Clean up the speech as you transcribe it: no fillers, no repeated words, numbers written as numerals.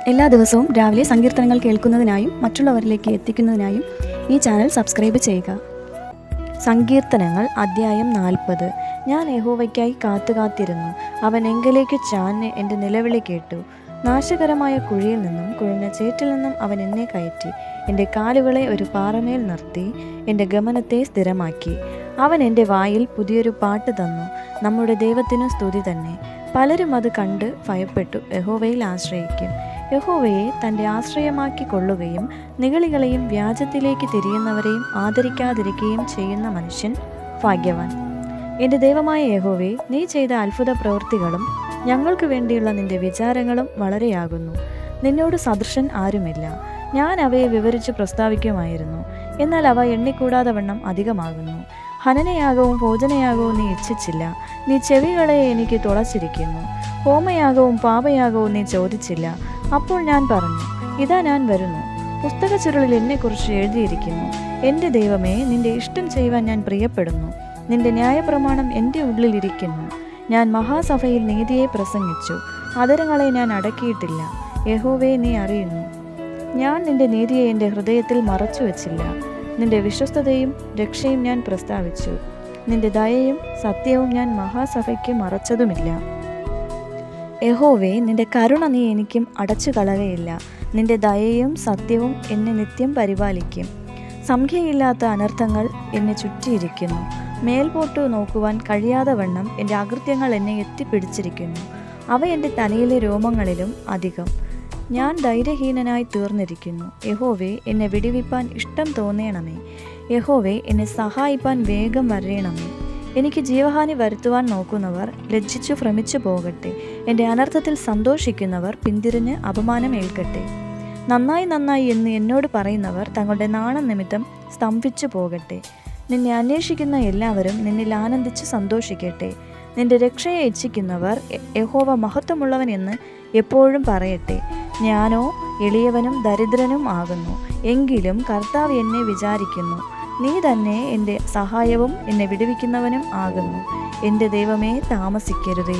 എല്ലാ ദിവസവും രാവിലെ സങ്കീർത്തനങ്ങൾ കേൾക്കുന്നതിനായും മറ്റുള്ളവരിലേക്ക് എത്തിക്കുന്നതിനായും ഈ ചാനൽ സബ്സ്ക്രൈബ് ചെയ്യുക. സങ്കീർത്തനങ്ങൾ അധ്യായം 40. ഞാൻ യഹോവയ്ക്കായി കാത്തിരുന്നു. അവൻ എങ്കലേക്ക് ചാഞ്ഞ് എൻ്റെ നിലവിളി കേട്ടു. നാശകരമായ കുഴിയിൽ നിന്നും കുഴിഞ്ഞ ചേറ്റിൽ നിന്നും അവൻ എന്നെ കയറ്റി. എൻ്റെ കാലുകളെ ഒരു പാറമേൽ നിർത്തി എൻ്റെ ഗമനത്തെ സ്ഥിരമാക്കി. അവൻ എൻ്റെ വായിൽ പുതിയൊരു പാട്ട് തന്നു. നമ്മുടെ ദൈവത്തിനു സ്തുതി തന്നെ. പലരും അത് കണ്ട് ഭയപ്പെട്ടു യഹോവയിൽ ആശ്രയിക്കും. യഹോവയെ തൻ്റെ ആശ്രയമാക്കി കൊള്ളുകയും നിഗളികളെയും വ്യാജത്തിലേക്ക് തിരിയുന്നവരെയും ആദരിക്കാതിരിക്കുകയും ചെയ്യുന്ന മനുഷ്യൻ ഭാഗ്യവാൻ. എൻ്റെ ദൈവമായ യഹോവേ, നീ ചെയ്ത അത്ഭുത പ്രവൃത്തികളും ഞങ്ങൾക്ക് വേണ്ടിയുള്ള നിന്റെ വിചാരങ്ങളും വളരെയാകുന്നു. നിന്നോട് സദൃശൻ ആരുമില്ല. ഞാൻ അവയെ വിവരിച്ച് പ്രസ്താവിക്കുമായിരുന്നു, എന്നാൽ അവ എണ്ണിക്കൂടാതെ വണ്ണം അധികമാകുന്നു. ഹനനയാഗവും ഭോജനയാഗവും നീ ഇച്ഛിച്ചില്ല. നീ ചെവികളെ എനിക്ക് തുളച്ചിരിക്കുന്നു. ഹോമയാഗവും പാപയാഗവും നീ ചോദിച്ചില്ല. അപ്പോൾ ഞാൻ പറഞ്ഞു, ഇതാ ഞാൻ വരുന്നു. പുസ്തക ചുരുളിൽ എന്നെക്കുറിച്ച് എഴുതിയിരിക്കുന്നു. എൻ്റെ ദൈവമേ, നിന്റെ ഇഷ്ടം ചെയ്യുവാൻ ഞാൻ പ്രിയപ്പെടുന്നു. നിന്റെ ന്യായപ്രമാണം എൻ്റെ ഉള്ളിലിരിക്കുന്നു. ഞാൻ മഹാസഭയിൽ നീതിയെ പ്രസംഗിച്ചു. അധരങ്ങളെ ഞാൻ അടക്കിയിട്ടില്ല. യഹോവേ, നീ അറിയുന്നു. ഞാൻ നിന്റെ നീതിയെ എൻ്റെ ഹൃദയത്തിൽ മറച്ചു വച്ചില്ല. നിന്റെ വിശ്വസ്തതയും രക്ഷയും ഞാൻ പ്രസ്താവിച്ചു. നിന്റെ ദയയും സത്യവും ഞാൻ മഹാസഭയ്ക്ക് മറച്ചതുമില്ല. യഹോവേ, നിന്റെ കരുണ നീ എനിക്കും അടച്ചു കളകയില്ല. നിന്റെ ദയയും സത്യവും എന്നെ നിത്യം പരിപാലിക്കും. സംഖ്യയില്ലാത്ത അനർത്ഥങ്ങൾ എന്നെ ചുറ്റിയിരിക്കുന്നു. മേൽപോട്ടു നോക്കുവാൻ കഴിയാതെ വണ്ണം എൻ്റെ അകൃത്യങ്ങൾ എന്നെ എത്തിപ്പിടിച്ചിരിക്കുന്നു. അവ എൻ്റെ തലയിലെ രോമങ്ങളിലും അധികം. ഞാൻ ധൈര്യഹീനനായി തീർന്നിരിക്കുന്നു. യഹോവേ, എന്നെ വിടുവിപ്പാൻ ഇഷ്ടം തോന്നേണമേ. യഹോവേ, എന്നെ സഹായിപ്പാൻ വേഗം വരേണമേ. എനിക്ക് ജീവഹാനി വരുത്തുവാൻ നോക്കുന്നവർ ലജ്ജിച്ചു ഭ്രമിച്ചു പോകട്ടെ. എൻ്റെ അനർത്ഥത്തിൽ സന്തോഷിക്കുന്നവർ പിന്തിരിഞ്ഞ് അപമാനം ഏൽക്കട്ടെ. നന്നായി നന്നായി എന്ന് എന്നോട് പറയുന്നവർ തങ്ങളുടെ നാണം നിമിത്തം സ്തംഭിച്ചു പോകട്ടെ. നിന്നെ അന്വേഷിക്കുന്ന എല്ലാവരും നിന്നിൽ ആനന്ദിച്ച് സന്തോഷിക്കട്ടെ. നിന്റെ രക്ഷയെ ഇച്ഛിക്കുന്നവർ യഹോവ മഹത്വമുള്ളവൻ എന്ന് എപ്പോഴും പറയട്ടെ. ഞാനോ എളിയവനും ദരിദ്രനും ആകുന്നു, എങ്കിലും കർത്താവ് എന്നെ വിചാരിക്കുന്നു. നീ തന്നെ എൻ്റെ സഹായവും എന്നെ വിടുവിക്കുന്നവനും ആകുന്നു. എൻ്റെ ദൈവമേ, താമസിക്കരുതേ.